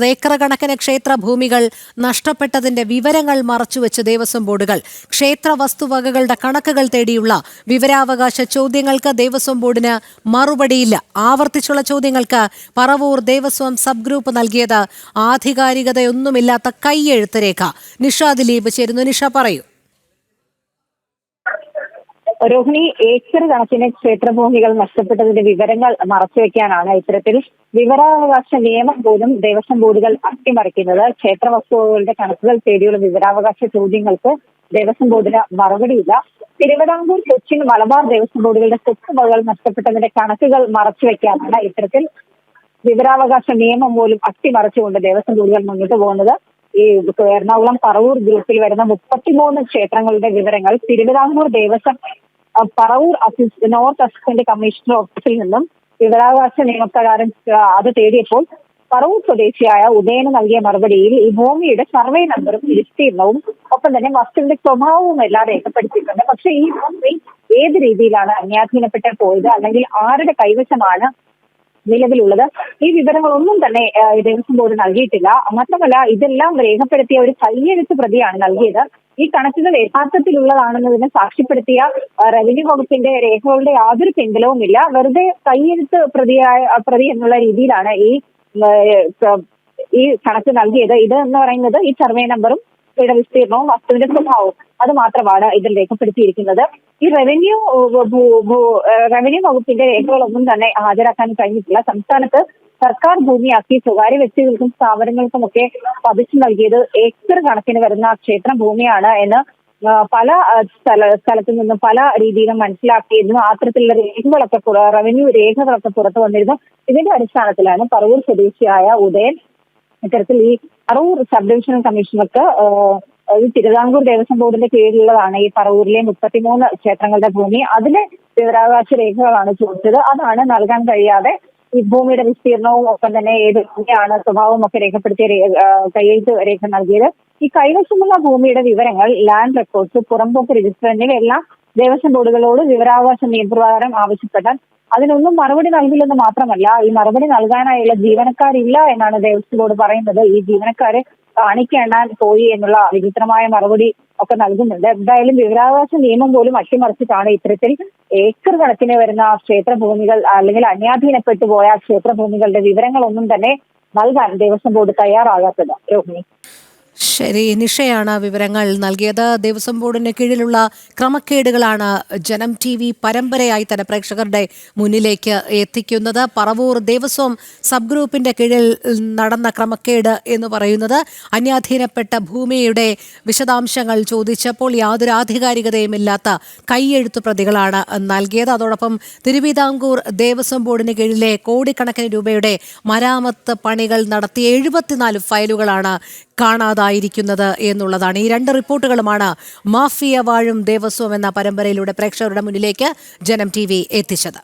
Acre കണക്കിന് ക്ഷേത്ര ഭൂമികൾ നഷ്ടപ്പെട്ടതിന്റെ വിവരങ്ങൾ മറച്ചുവെച്ച് ദേവസ്വം ബോർഡുകൾ ക്ഷേത്ര വസ്തുവകകളുടെ കണക്കുകൾ തേടിയുള്ള വിവരാവകാശ ചോദ്യങ്ങൾക്ക് ദേവസ്വം ബോർഡിന് മറുപടിയില്ല. ആവർത്തിച്ചുള്ള ചോദ്യങ്ങൾക്ക് പറവൂർ ദേവസ്വം സബ് ഗ്രൂപ്പ് നൽകിയത് ആധികാരികതയൊന്നുമില്ലാത്ത കൈയെഴുത്ത് രേഖ. നിഷ ദിലീപ് ചേരുന്നു. നിഷ, പറയൂ. രോഹിണി, ഏക്കർ കണക്കിന് ക്ഷേത്രഭൂമികൾ നഷ്ടപ്പെട്ടതിന്റെ വിവരങ്ങൾ മറച്ചുവെക്കാനാണ് ഇത്തരത്തിൽ വിവരാവകാശ നിയമം പോലും ദേവസ്വം ബോർഡുകൾ അട്ടിമറിക്കുന്നത്. ക്ഷേത്ര വസ്തുക്കളുടെ കണക്കുകൾ തേടിയുള്ള വിവരാവകാശ ചോദ്യങ്ങൾക്ക് ദേവസ്വം ബോർഡിന് മറുപടിയില്ല. തിരുവിതാംകൂർ, കൊച്ചിൻ, മലബാർ ദേവസ്വം ബോർഡുകളുടെ സ്വത്തുവകകൾ നഷ്ടപ്പെട്ടതിന്റെ കണക്കുകൾ മറച്ചുവെക്കാനാണ് ഇത്തരത്തിൽ വിവരാവകാശ നിയമം പോലും അട്ടിമറിച്ചുകൊണ്ട് ദേവസ്വം ബോർഡുകൾ മുന്നോട്ട് പോകുന്നത്. ഈ എറണാകുളം പറവൂർ ഗ്രൂപ്പിൽ വരുന്ന 33 ക്ഷേത്രങ്ങളുടെ വിവരങ്ങൾ Thiruvithamkoor Devaswom Paravur north assistant commissioner ഓഫീസിൽ നിന്നും വിവരാവകാശ നിയമപ്രകാരം അത് തേടിയപ്പോൾ പറവൂർ സ്വദേശിയായ ഉദയന് നൽകിയ മറുപടിയിൽ ഈ ഭൂമിയുടെ സർവേ നമ്പറും വിസ്തീർണവും ഒപ്പം തന്നെ വസ്തുവിന്റെ സ്വഭാവവും എല്ലാം രേഖപ്പെടുത്തിയിട്ടുണ്ട്. പക്ഷേ ഈ ഭൂമി ഏത് രീതിയിലാണ് അന്യാധീനപ്പെട്ട് പോയത്, അല്ലെങ്കിൽ ആരുടെ കൈവശമാണ് നിലവിലുള്ളത്, ഈ വിവരങ്ങളൊന്നും തന്നെ ദേവസ്വം ബോർഡ് നൽകിയിട്ടില്ല. മാത്രമല്ല, ഇതെല്ലാം രേഖപ്പെടുത്തിയ ഒരു കൈയെഴുത്ത് പ്രതിയാണ് നൽകിയത്. ഈ കണക്കുകൾ യഥാർത്ഥത്തിലുള്ളതാണെന്നതിനെ സാക്ഷ്യപ്പെടുത്തിയ റവന്യൂ വകുപ്പിന്റെ രേഖകളുടെ യാതൊരു പിൻബലവുമില്ല. വെറുതെ കൈയെഴുത്ത് പ്രതി എന്നുള്ള രീതിയിലാണ് ഈ കണക്ക് നൽകിയത്. ഇത് എന്ന് പറയുന്നത് ഈ സർവേ നമ്പറും വിസ്തീർണവും വസ്തുവിന്റെ സ്വഭാവവും അത് മാത്രമാണ് ഇതിൽ രേഖപ്പെടുത്തിയിരിക്കുന്നത്. ഈ റവന്യൂ വകുപ്പിന്റെ രേഖകളൊന്നും തന്നെ ഹാജരാക്കാൻ കഴിഞ്ഞിട്ടില്ല. സംസ്ഥാനത്ത് സർക്കാർ ഭൂമിയാക്കി സ്വകാര്യ വ്യക്തികൾക്കും സ്ഥാപനങ്ങൾക്കുമൊക്കെ പതിച്ചു നൽകിയത് ഏക്കർ കണക്കിന് വരുന്ന ക്ഷേത്ര ഭൂമിയാണ് എന്ന് പല സ്ഥലത്തു നിന്നും പല രീതിയിലും മനസ്സിലാക്കിയിരുന്നു. അത്തരത്തിലുള്ള രേഖകളൊക്കെ റവന്യൂ രേഖകളൊക്കെ പുറത്തു വന്നിരുന്നു. ഇതിന്റെ അടിസ്ഥാനത്തിലാണ് പറവൂർ സ്വദേശിയായ ഉദയൻ ഇത്തരത്തിൽ ഈ പറവൂർ സബ് ഡിവിഷണൽ കമ്മീഷണർക്ക് തിരുവിതാംകൂർ ദേവസ്വം ബോർഡിന്റെ കീഴിലുള്ളതാണ് ഈ പറവൂരിലെ 33 ക്ഷേത്രങ്ങളുടെ ഭൂമി. അതിലെ വിവരാവകാശ രേഖകളാണ് ചോദിച്ചത്. അതാണ് നൽകാൻ കഴിയാതെ ഈ ഭൂമിയുടെ വിസ്തീർണവും ഒപ്പം തന്നെ ഏത് ഭൂമിയാണ് സ്വഭാവവും ഒക്കെ രേഖപ്പെടുത്തിയ കൈയെഴുത്ത് രേഖ നൽകിയത്. ഈ കൈവശമുള്ള ഭൂമിയുടെ വിവരങ്ങൾ, ലാൻഡ് റെക്കോർഡ്സ്, പുറമ്പോക്ക് രജിസ്റ്റർ എന്നിവയെല്ലാം ദേവസ്വം ബോർഡുകളോട് വിവരാവകാശ നിയമപ്രകാരം ആവശ്യപ്പെട്ടാൽ അതിനൊന്നും മറുപടി നൽകില്ലെന്ന് മാത്രമല്ല, ഈ മറുപടി നൽകാനായുള്ള ജീവനക്കാരില്ല എന്നാണ് ദേവസ്വം ബോർഡ് പറയുന്നത്. ഈ ജീവനക്കാരെ കാണിക്കേണ്ടാൻ പോയി എന്നുള്ള വിചിത്രമായ മറുപടി ഒക്കെ നൽകുന്നുണ്ട്. എന്തായാലും വിവരാവകാശ നിയമം പോലും അട്ടിമറിച്ചിട്ടാണ് ഇത്തരത്തിൽ ഏക്കർ കണക്കിന് വരുന്ന ക്ഷേത്രഭൂമികൾ അല്ലെങ്കിൽ അന്യാധീനപ്പെട്ടു പോയ ക്ഷേത്രഭൂമികളുടെ വിവരങ്ങളൊന്നും തന്നെ നൽകാൻ ദേവസ്വം ബോർഡ് തയ്യാറാകാത്തത്. രോഹിണി, ശരി. നിഷയാണ് വിവരങ്ങൾ നൽകിയത്. ദേവസ്വം ബോർഡിന് കീഴിലുള്ള ക്രമക്കേടുകളാണ് ജനം TV പരമ്പരയായി തന്നെ പ്രേക്ഷകരുടെ മുന്നിലേക്ക് എത്തിക്കുന്നത്. പറവൂർ ദേവസ്വം സബ് ഗ്രൂപ്പിന്റെ കീഴിൽ നടന്ന ക്രമക്കേട് എന്ന് പറയുന്നത് അന്യാധീനപ്പെട്ട ഭൂമിയുടെ വിശദാംശങ്ങൾ ചോദിച്ചപ്പോൾ യാതൊരു ആധികാരികതയുമില്ലാത്ത കൈയെഴുത്തു പ്രതികളാണ് നൽകിയത്. അതോടൊപ്പം തിരുവിതാംകൂർ ദേവസ്വം ബോർഡിന് കീഴിലെ കോടിക്കണക്കിന് രൂപയുടെ മരാമത്ത് പണികൾ നടത്തിയ 74 ഫയലുകളാണ് കാണാതായിരിക്കുന്നത് എന്നുള്ളതാണ്. ഈ 2 റിപ്പോർട്ടുകളുമാണ് മാഫിയ വാഴും ദേവസ്വം എന്ന പരമ്പരയിലൂടെ പ്രേക്ഷകരുടെ മുന്നിലേക്ക് ജനം TV എത്തിച്ചത്.